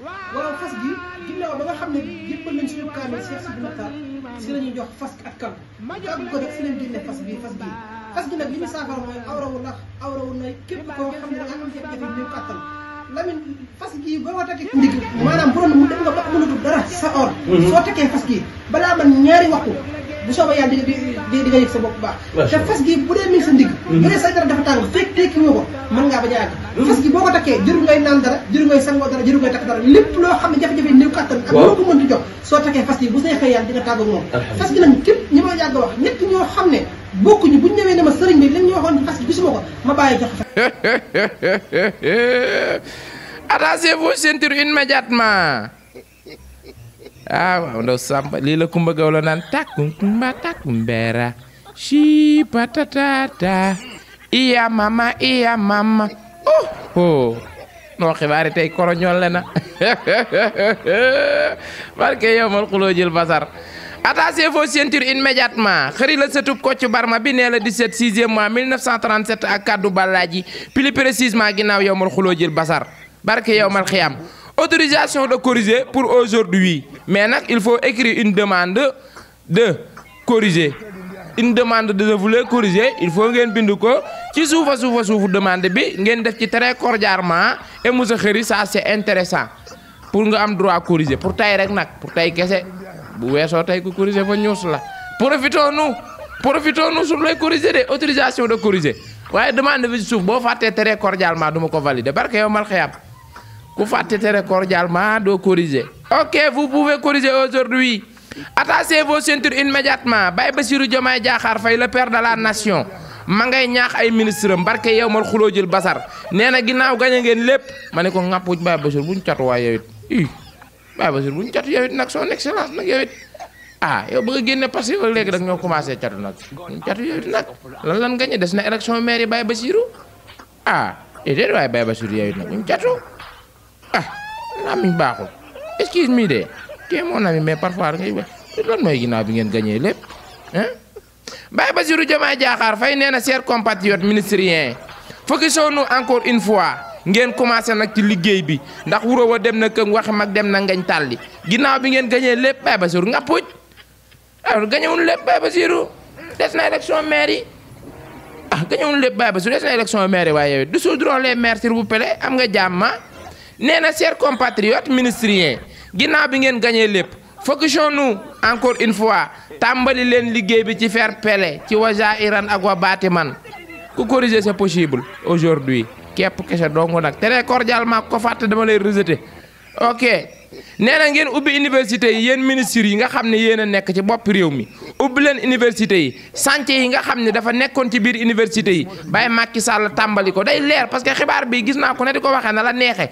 waaw fas gi ginnaaw ba nga xam ne yëppal nañ suñu kaamil Cheikh Sidi Mokhtar si la ñuy jox fas ak kan kàggu ko def si leen génne fas gi nag li ñu saafara mooy awrawu ndax awrawu nay képp koo xam ne da nga am jafe-jafe néew kàttan Lamine fas gi boo takkee ndig maanaam bu doon mu dem nga ba mënatul dara sa or soo takkee fas gi balaa man ñaari waxtu bu soobee yàlla di nga yëg sa bopp baax te fas gi bu dee mi ngi sa ndig bu dee sa dara dafa tàng fekk tekki woo ko mën ngaa bañ a yàgg fas gi boo ko takkee jëru ngay naan dara jëru ngay sangoo dara jëru ngay takk dara lépp loo xam ne jafe-jafe néew kàttan ak loo ko mën di jox soo takkee fas gi bu seexee yàlla di nga tàgg moom fas gi nag képp ñi ma yàgg wax ñett ñoo xam ne bokkuñu buñ ñëwee ne ma sëriñ bi li ñu waxoon fas gi gisuma ko ma bàyyi jox attachez-vos ceintures immédiatement. Ah waaw ndaw Samba lii la Kumba Gawlo naan takkum kumba takkum beera shi patatata iya mama oh noo xibaari tey koroñol le na barke yow mal xuloo jël basar attachez-vos ceintures immédiatement xëri la sëtub Kocc Barma bi nee la 17 6e mois 1937 ak kaddu Ballaaji plus précisément ginnaaw yow mal xuloo jël basar barke yow mal xiyam autorisation de corriger pour aujourd'hui mais nag il faut écrire une demande de corriger une demande de vouloir corriger il faut ngeen bind ko ci suufu demande bi ngeen def ci très cordialement et monsieur xëri ça c'est intéressant pour nga am droit corriger pour tay rek nag pour tay kese bu weesoo tay ko corriger fa ñuus la profitons-nous sur lay corriger de autorisation de corriger waaye demande bi ci suuf boo fàttee très cordialement duma ko valider barke yow mal xiyam ku fàtte très cordialement doo corriger ok vous pouvez corriger aujourd'hui attachez vos ceintures immédiatement Baye Bassirou Diomaye Diakhar Faye le père de la nation ma ngay ñaax ay ministre am barke yow mal xuloo jël basar nee na ginnaaw gañ a ngeen lépp ma ne ko ŋàppuj Baye Bassirou buñ catu waay yow it Baye Bassirou buñ catu yow it nag son excellence nag yow it yow ba nga génne parce que léegi dag ñoo commencé catu nag buñ catu yow it nag lan gañe des na élection maire yi Baye Bassirou déedéet waaye Baye Bassirou yow it nag buñ catu lamiñ baaxul excuse me de kii mon ami mais parfois ngay lan mooy ginnaaw bi ngeen gagné lépp Baye Bassirou Diomaye Diakhar Faye nee na chers compatriotes ministériens focusons-nous encore une fois ngeen commencé nag ci liggéey bi ndax wuro wa dem na kër waxi mag dem na ngañ tàlli ginnaaw bi ngeen gagné lépp Baye Bassirou nga puuj gañewuñ lépp Baye Bassirou des na élection maire yi gañewuñ lépp Baye Bassirou des na élection maire yi waaye yow dissoudrons les maires s'il vous plaît am nga jàmm nee na chers compatriotes ministériens ginnaaw bi ngeen gagné lépp focusons-nous encore une fois tàmbali leen liggéey bi ci faire pele ci waja iran ak wa batiman ku corriger c'est possible aujourd'hui képp kese dongu nag très cordialement ko fàtte dama lay rejeter ok nee na ngeen ubbi université yi yéen ministres yi nga xam ne yéen a nekk ci bopp réew mi ubbi leen université yi chantier yi nga xam ne dafa nekkoon ci biir université yi Baye Macky Sall tàmbali ko day leer parce que xibaar bi gis naa ko ne di ko waxee na la neexee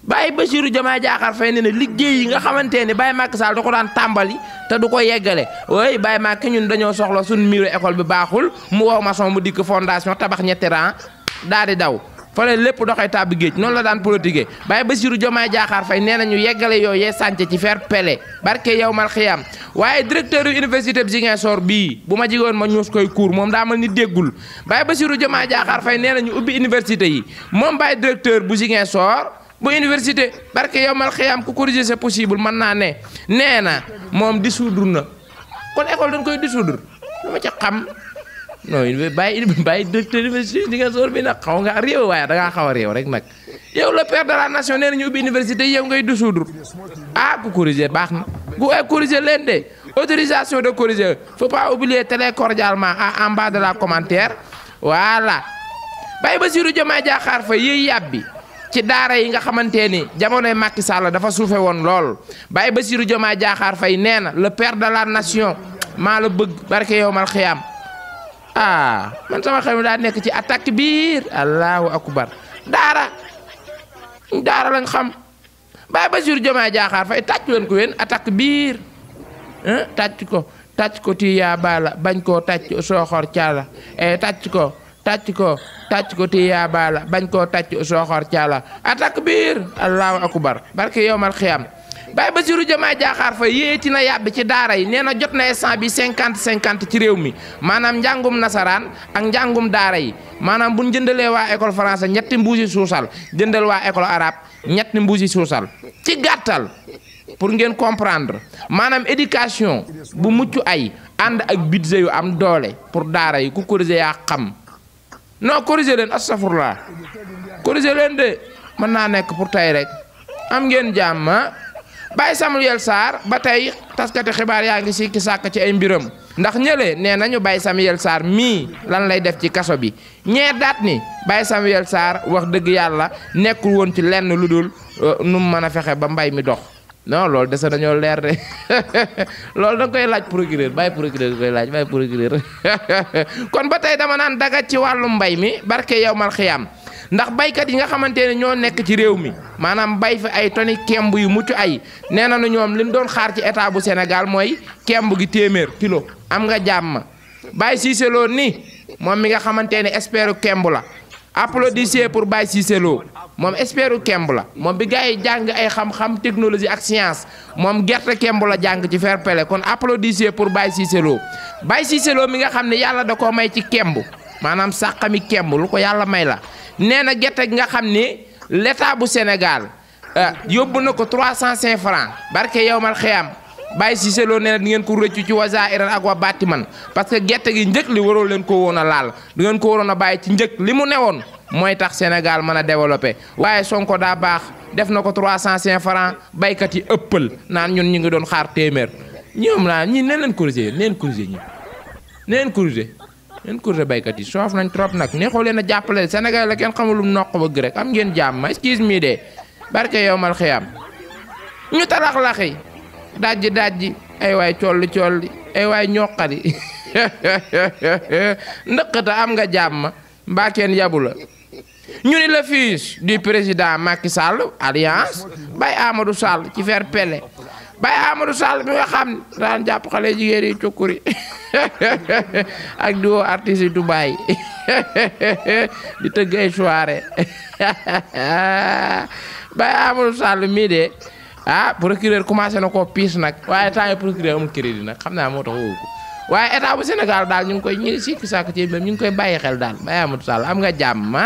Baye Bassirou Diomaye Diakhar Faye ne liggéey yi nga xamante ne Baye Macky Sall da ko daan tàmbali te du ko yeggale ooy Baye Macky ñun dañoo soxla suñu miiru école bi baaxul mu woo maçon mu dikk fondation tabax ñetti rang daal di daw fale lépp doxee tàbbi géej noonu la daan politique Baye Bassirou Diomaye Diakhar Faye nee na ñu yeggale yooyee sànce ci faire pele barke yow mal xiyam waaye directeur yu université bi Ziguinchor bii bu ma jigoon ma ñuus koy cours moom daa mal ni déggul Baye Bassirou Diomaye Diakhar Faye nee na ñu ubbi université yi moom Baye directeur bu Ziguinchor bu université barke yow mal xiyam ku corriger c'est possible mën naa ne nee na moom dissoudre na kon école dañ koy dissoudre lu ma ca xam non bàyyi directeur université di nga soor bi nag xaw nga réew waaye da ngaa xaw a réew rek nag yow le père de la nation nee na ñu ubbi université yow ngay dissoudre ku corriger baax na ku corriger leen de autorisation de corriger faut pas oublier très cordialement en bas de la commentaire voilà Baye Bassirou Diomaye Diakhar Faye yiy yàbbi ci daara yi nga xamante ni jamonoy Macky Sall dafa suufe woon lool Baye Bassirou Diomaye Diakhar Faye nee na le père de la nation maa la bëgg barke yow mal xiyam man sama xel mi daa nekk ci attaque biir allahu akbar daara lañ xam Baye Bassirou Diomaye Diakhar Faye tàcc leen ko yéen attaque biir tàcc ko tiya bala bañ koo tàcc sooxor caala tàcc ko tiya bala bañ koo tàcc sooxor caala attaque biir allahu akbar barke yow mal xiyam Baye Bassirou Diomaye Diakhar Faye yéeti na yàbbi ci daara yi nee na jot na instant bi 50-50 ci réew mi maanaam njàngum nasaraan ak njàngum daara yi maanaam buñ jëndalee waa école français ñetti mbuusi suusal jëndal waa école arabe ñetti mbuusi suusal ci gàttal pour ngeen comprendre maanaam éducation bu mucc ay ànd ak budget yu am doole pour daara yi ku corriger yaa xam non corriger leen astafurlah corriger leen de mën naa nekk pour tey rek am ngeen jàmm Baye Samuel Sarr ba tey taskati xibaar yaa ngi sikki sàkk ci ay mbiram ndax ñële nee nañu Baye Samuel Sarr mii lan lay def ci kaso bi ñee daat ni Baye Samuel Sarr wax dëgg yàlla nekkul woon ci lenn lu dul nu mu mën a fexe ba mbay mi dox non loolu dese nañoo leer de loolu da koy laaj procureur bàyyi procureur koy laaj bàyyi procureur kon ba tey dama naan daga ci wàllu mbay mi barke yow mal xiyaam ndax baykat yi nga xamante ne ñoo nekk ci réew mi maanaam bay fi ay toni kemb yu mucc ay nee nañu ñoom li ñu doon xaar ci état bu Sénégal mooy kemb gi téeméer kilo am nga jàmm Baye Cissé Lo ni moom mi nga xamante ne expert kemb la applaudissez pour Baye Cissé Lo moom expert kemb la moom bi gars yi jàng ay xam-xam technologie ak science moom gerte kemb la jàng ci fair play kon applaudissez pour Baye Cissé Lo Baye Cissé Lo mi nga xam ne yàlla da koo may ci kemb maanaam sàqami kemb lu ko yàlla may la nee na gerte gi nga xam ni l'état bu Sénégal yóbbu na ko 305 francs barke yow mal xiyam Baye Cissé Lo nee na di ngeen ko rëccu ci wasa iran ak wa batiman parce que gerte gi njëkk li waroo leen ko woon a laal di ngeen ko waroon a bàyyi ci njëkk li mu newoon mooy tax Sénégal mën a développé waaye Sonko daa baax def na ko 305 francs baykat yi ëppal naan ñun ñu ngi doon xaar téeméer ñoom naa ñi neen leen corrigé neen corrigé ñi neen corrigé neen corrigé baykat yi soof nañ trop nag neexoo leen a jàppale Sénégal la kenn xamul lu mu noq bëgg rek am ngeen jàmm excuse me de barke yow mal xiyam ñu talax-laxi dajji ay waay colli ay waay ñoqali ndëqata am nga jàmm mbaa kenn yabu la ñu ni le fils du président Macky Sall alliance Baye Amadou Sall ci fair play Baye Amadou Sall mi nga xam daan jàpp xale jigéen yi cukkuri ak duo artiste yi Dubaï di tëgg ay soirée Baye Amadou Sall mii de procureur commencé na koo piis nag waaye temps yi procureur amul crédit nag xam naa moo tax woowu ko waaye état bu Sénégal daal ñu ngi koy ñi sikki sàkk ci même ñu ngi koy bàyyi xel daal Baye Amadou Sall am nga jàmm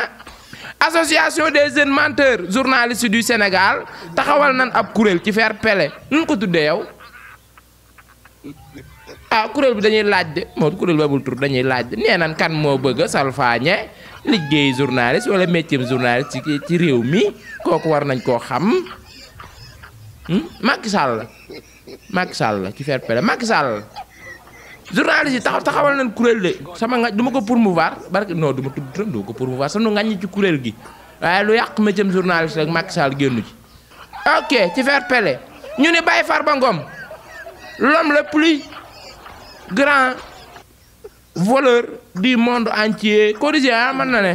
association des jeunes menteurs journalistes du Sénégal taxawal nan ab kuréel ci fair play nun ko tuddee yow kuréel bi dañuy laaj de moo kuréel bi amul tur dañuy laaj de nee nan kan moo bëgg a salfaañe liggéey journaliste wala métier journaliste ci réew mi kooku war nañ koo xam Macky Sall la ci fair play Macky Sall journaliste yi taxawal nañ kuréel de sama nga du ma ko promouvoir barke non du ma tudd turam du ma ko promouvoir sama ngañ ci kuréel gi waaye lu yàq métier journaliste rek Macky Sall génnu ci ok ci fair play ñu ne Baye Farba Ngom l'homme le plus grand voleur du monde entier corrigé mën na ne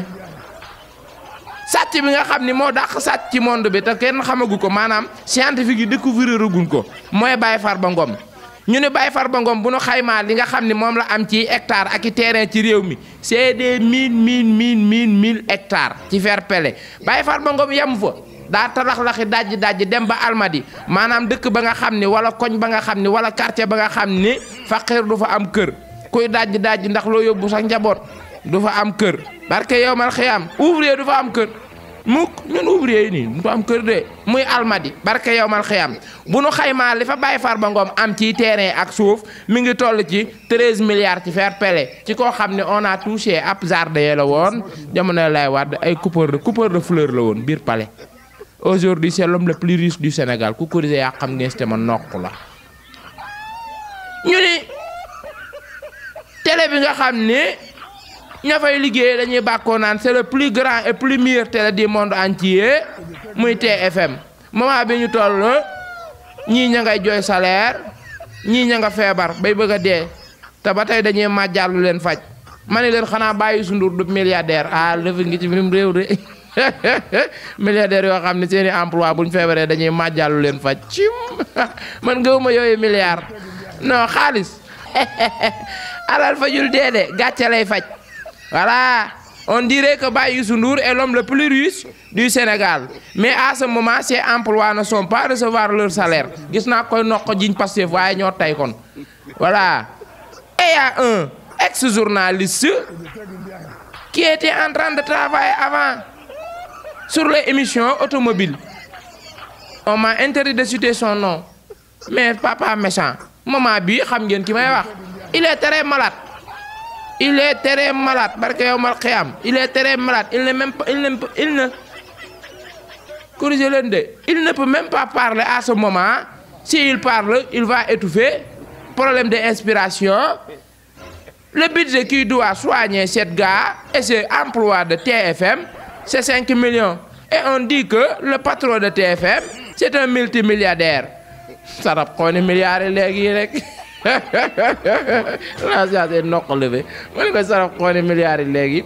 sàcc bi nga xam ni moo dàq sàcc ci monde bi te kenn xamagu ko maanaam scientifique yi découvrir guñ ko mooy Baye Farba Ngom ñu ne Baye Farba Ngom bu nu xaymaa li nga xam ni moom la am ci hectare ak i terrain ci réew mi c'est des mille hectares ci fair play Baye Farba Ngom yem fa daa talax-laxi dajji dem ba Almadi maanaam dëkk ba nga xam ni wala koñ ba nga xam ni wala quartier ba nga xam ni faqir du fa am kër kuy dajji ndax loo yóbbu sax njaboot du fa am kër barke yow mal xiyam ouvrier du fa am kër mukk ñun ouvrier yi nii du fa am kër de muy Almadi barke yow mal xiyam bu nu xaymaa li fa Baye Farba Ngom am ci terrain ak suuf mi ngi toll ci 13 milliards ci fair play ci koo xam ne on a touché ab jardin la woon jamono lay wadd ay coupeur de fleur la woon biir palais aujourd'hui c'est l'homme le plus riche du Sénégal ku corrigé yaa xam ngeen te ma nokk la ñu ni télé bi nga xam ne ña fay liggéey dañuy bàkkoo naan c'est le plus grand et plus meilleur télé du monde entier muy TFM moment bi ñu toll ñii ña ngay jooy salaire ñii ña nga feebar bay bëgg a dee te ba tey dañuy màjjàllu leen faj ma ne leen xanaa bàyyi sundur du milliardaire lëfi ngi ci mim réew de milliardaire yoo xam ne seeni emploi buñ feebaree dañuy màjjàllu leen faj cim man ngëwuma yooyu milliard non xaalis alal fajul dee de gàcce lay faj voilà on dirait que Baye Youssou Ndour est l'homme le plus riche du Sénégal mais à ce moment ces emplois ne sont pas recevoir leur salaire gis naa koy noq jiñ Pastef waaye ñoo tay kon voilà et y a un ex-journaliste qui était en train de travailler avant sur les émissions automobiles on m'a interdit de citer son nom mais papa méchant maman bi xam ngeen ki may wax il est très malade barke yow mal xiyam il est très malade il ne corrigez leen de il ne peut même pas parler à ce moment. S'il parle il va étouffer, problème d'inspiration. Le budget qui doit soigner cette gars et ses emplois de TFM c'est 5 millions et on dit que le patron de TFM c'est un multimilliardaire. Sarap xooni milliards yi léegi rek c'est nokk levé ma ne ko sarap xooni milliards yi léegi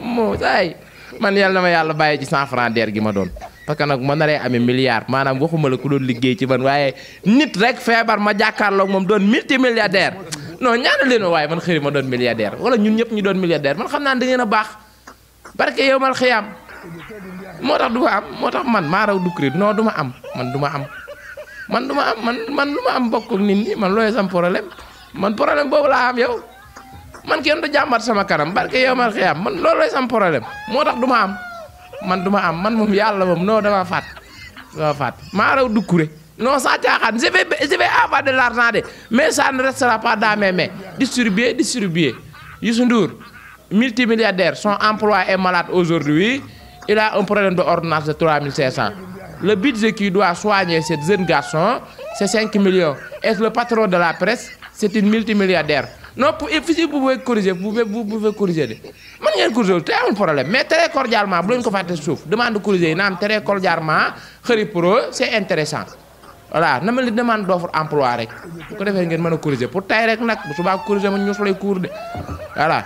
moo saay man yàlla na ma yàlla bàyyi ci 100 francs der gi ma doon parce que nag ma naree amee milliard maanaam waxuma la ku doon liggéey ci man waaye nit rek feebar ma jàkkaarloog moom doon multimilliardaire non ñaanal leen waaye man xëri ma doon milliardaire wala ñun ñëpp ñu doon milliardaire man xam naa da ngeen a baax barke yow mal xiyaam moo tax du ma am moo tax man maa raw Doucouré non du ma am man du ma am man du ma am bokk ak nit ñi man looy sam problème man problème boobu laa am yow man kenn du jàmbat sama kanam barke yow mal xiyaam man loolu looy sam problème moo tax du ma am man du ma am man moom yàlla moom non dama faat maa raw Doucouré non sans caaxaan je vais avoir de l'argent de mais ça ne restera pas dans mes mains distribuer Youssou Ndour multimilliardaire son emploi est malade aujourd'hui il a un problème de ordonnance de 3500 le budget qui doit soigner ce jeune garçon c'est 5 millions et le patron de la presse c'est une multimilliardaire non si vous pouvez corriger vous pouvez corriger de man ngeen corriger te amul problème mais très cordialement bu leen ko fàtte suuf demande corriger yi naan très cordialement Kheury Pro c'est intéressant voilà na ma li demande d'offre emploi rek bu ko defee ngeen mën a corriger pour tey rek nag bu subaa corriger ma ñu lay cours de voilà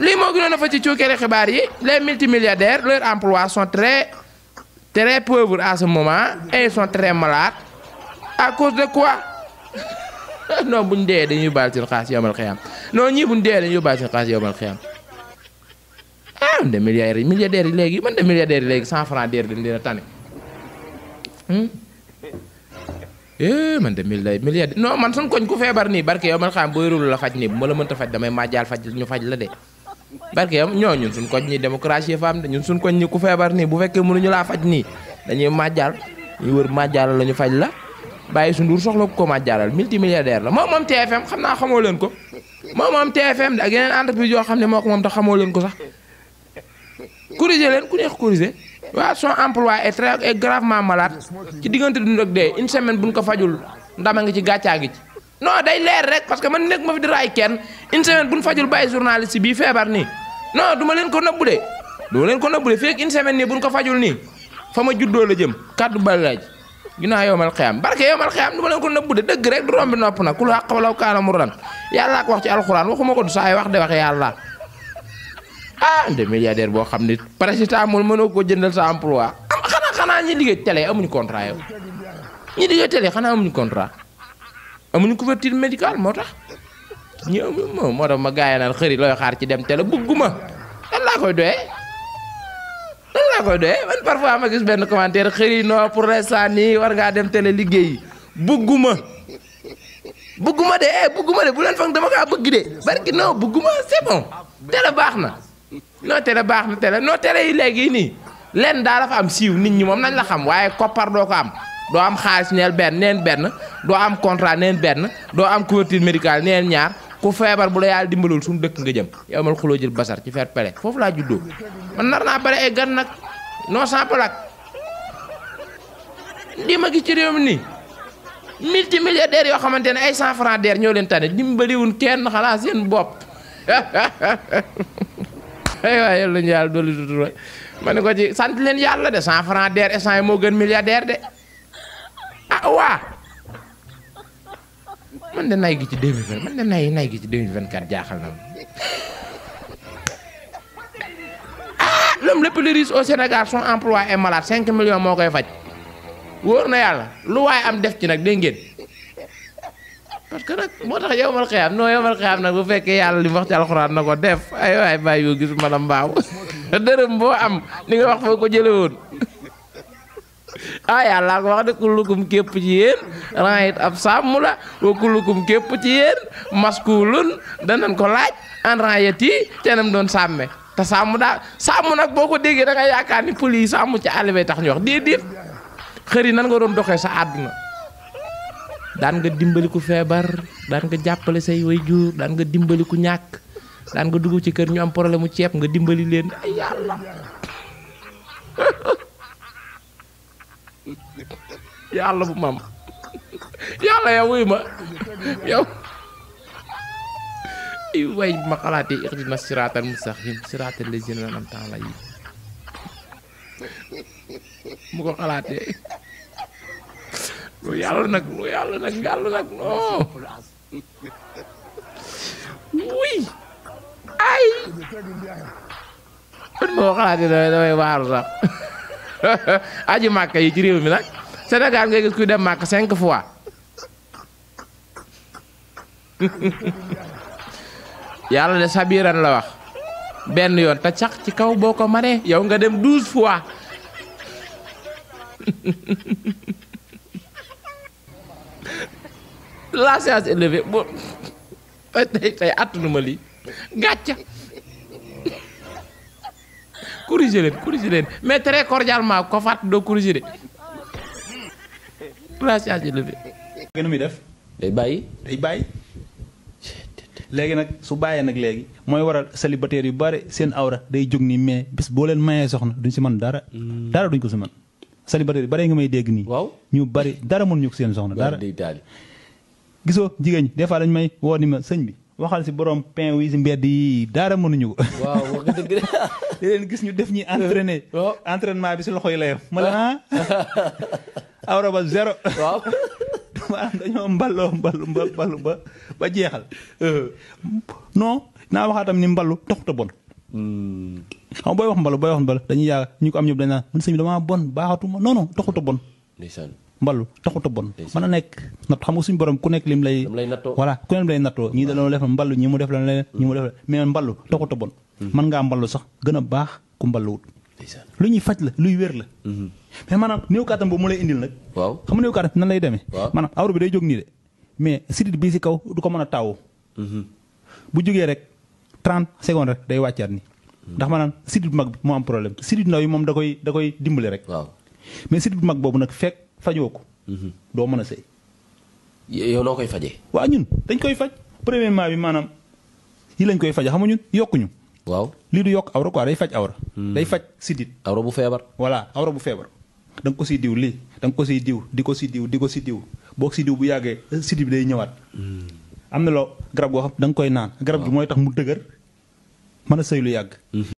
lii moo gënoon a fa ci cookeeri xibaar yi les multimilliardaires leurs emplois sont très pauvres à ce moment et ils sont très malades à cause de quoi non buñ dee dañuy baal seen xaas yomal xiyam non ñii buñ dee dañuy baal seen xaas yomal xiyam man de milliardaires yi léegi man de milliardaires yi léegi 100 francs der dañ leen a tane man de milliardaire non man suñ koñ ku feebar nii barke yow man xam booy rulu la faj nii bu ma la mënta faj damay màjjaal faj ñu faj la de barke yow ñoo ñun suñ koñ ñi démocratie femme de ñun suñ koñ ñi ku feebar nii bu fekkee mënuñu laa faj nii dañuy màjjaal ñu wër màjjaal la ñu faj la bàyyi su nduur soxla ko màjjaalal multimilliardaire la moom TFM xam naa xamoo leen ko moom TFM ak yeneen entreprise yoo xam ne moo ko moom tax xamoo leen ko sax corriger leen ku neex corriger waaw son emploi est gravement malade ci diggante dund ak dee une semaine buñ ko fajul ndama ngi ci gàccaa ngi ci non day leer rek parce que man nekk ma fi di raay kenn une semaine buñ fajul bàyyi journaliste bii feebar nii non du ma leen ko nëbbu de fekk une semaine nii buñ ko fajul nii fa ma juddoo la jëm kaddu bali laaj ginnaaw yow mal xiyam barke yow mal xiyam du ma leen ko nëbbu de dëgg rek du rombi nopp nag ku la xaq walaw kaana murran yàllaa ko wax ci alxuraan waxuma ko du saay wax de wax yàlla de milliardaire boo xam ne paracétamol mënoo ko jëndal sa emploi xanaa ñi liggéey télé amuñu contrat yow ñi liggéey télé xanaa amuñu contrat amuñu couverture médicale moo tax moo tax ma gaaya naan Kheury looy xaar ci dem télé bëgguma lan laa koy doyee man parfois ma gis benn commentaire Kheury non pour l'instant nii war ngaa dem télé liggéey bëgguma de bu leen fang dama kaa bëgg de barki non bëgguma c'est bon télé baax na non télé yi léegi nii leen daa dafa am siiw nit ñi moom nañ la xam waaye koppar doo ko am doo am xaalis neen benn doo am contrat neen benn doo am couverture médicale neen ñaar ku feebar bu la yàlla dimbalul suñu dëkk nga jëm yow mal xuloo jël basar ci fair play foofu laa juddoo man nar naa bare ay gan nag non sans plaque li ma gis ci réew mi nii multimilliardaires yoo xamante ne ay 100 francs der ñoo leen tane dimbaliwun kenn xanaa seen bopp ay waay yàlla ñu yàlla dolli tutura ma ne ko ci sant leen yàlla de 100 francs der instant yi moo gën milliardaire de waa man de nay gi ci 2020 man de nay gi ci 2024 jaaxal na l'homme le plus riche au Sénégal son emploi est malade 5 millions moo koy faj wóor na yàlla lu waaye am def ci nag dégg ngeen parce que nag moo tax yowmal xiyaam nag bu fekkee yàlla li mu wax ci alxuraan na ko def ay waay bàyyi yoo gis mën a mbaaw dërëm boo am li nga wax foo ko jële woon yàlla ko wax de kullukum képp ci yéen rangit ab sàmm la wa kullukum képp ci yéen maskulun danañ ko laaj en rangeti tenam doon sàmme te sàmm nag boo ko déggee da nga yaakaar ni pël yi sàmm ci àll bi tax ñu wax déedéet xëri nan nga doon doxee sa àdduna daan nga dimbali ku feebar daan nga jàppale say waajur daan nga dimbali ku ñàkk daan nga dugg ci kër ñu am problème mu ceeb nga dimbali leen ay yàlla yàlla bu mam yàlla yow wuy ma yow ay way ma xalaatee ihdina siraatal mustaqim siraatal lazina an'amta alayhim mu ko xalaatee lu yàlla nag non wuy ay kon ma ko xalaatee damay waaru sax aji màkka yi ci réew mi nag Sénégal ngay gis kuy dem màkk 5 fois yàlla de sabiran la wax benn yoon te sax ci kaw boo ko manee yow nga dem 12 fois la séance est levée bo tey attunuma lii gàcca corriger leen mais très cordialement ko fàtt doo corriger de la séance est levée. gën a muy def day bàyyi léegi nag su bàyyee nag léegi mooy waral célibataire yu bari seen awra day jóg nii mais bis boo leen mayee soxna duñ si mën dara duñ ko si mën célibataire yu bari nga may dégg nii waaw ñu bari dara mënuñu ko seen soxna dara gisoo jigéen ñi des fois dañ may woo ni ma sëñ bi waxal si borom pain wi si mbedd yi dara mënuñu ko waaw wax nga dëgg di leen gis ñu def ñi entraîné entraînement bi si loxo yi la yem ma la awra ba 0 waaw maanaam dañoo mballu ba jeexal non naa waxaatam ni mballu taxuta bon xam booy wax mballu dañuy yàgg ñu ko am ñëpp dañ naan man sëñ bi damaa bon baaxatuma non taxuta bon mballu taxuta bon mën a nekk natt xam nga suñu borom ku nekk lim lay voilà ku nekk lay nattoo ñii da loolu def mballu ñi mu def la leneen ñi mu def la mais mballu taxuta bon mën ngaa mballu sax gën a baax ku mballuwut lu ñuy faj la luy wér la mais maanaam néew kàttan boobu mu lay indil nag waaw xam nga néew kàttan nan lay demee maanaam awra bi day jóg nii de mais sidit bii si kaw du ko mën a taawoo bu jógee rek 30 secondes rek day wàccaat ni ndax maanaam sidit bu mag bi moo am problème sidit ndaw yi moom da koy dimbali rek waaw mais sidit bu mag boobu nag fekk fajoo ko doo mën a sëy yow noo koy fajee waaw ñun dañ koy faj premièrement bi maanaam yi lañ koy faje xam nga ñun yokkuñu waaw lii du yokk awra quoi day faj awra day faj sidit awra bu feebar voilà awra bu feebar da nga ko siy diw lii da nga ko siy diw di ko si diw boo ko si diw bu yàggee sidit bi day ñëwaat am na loo garab goo xam da nga koy naan garab gi mooy tax mu dëgër mën a sëy lu yàgg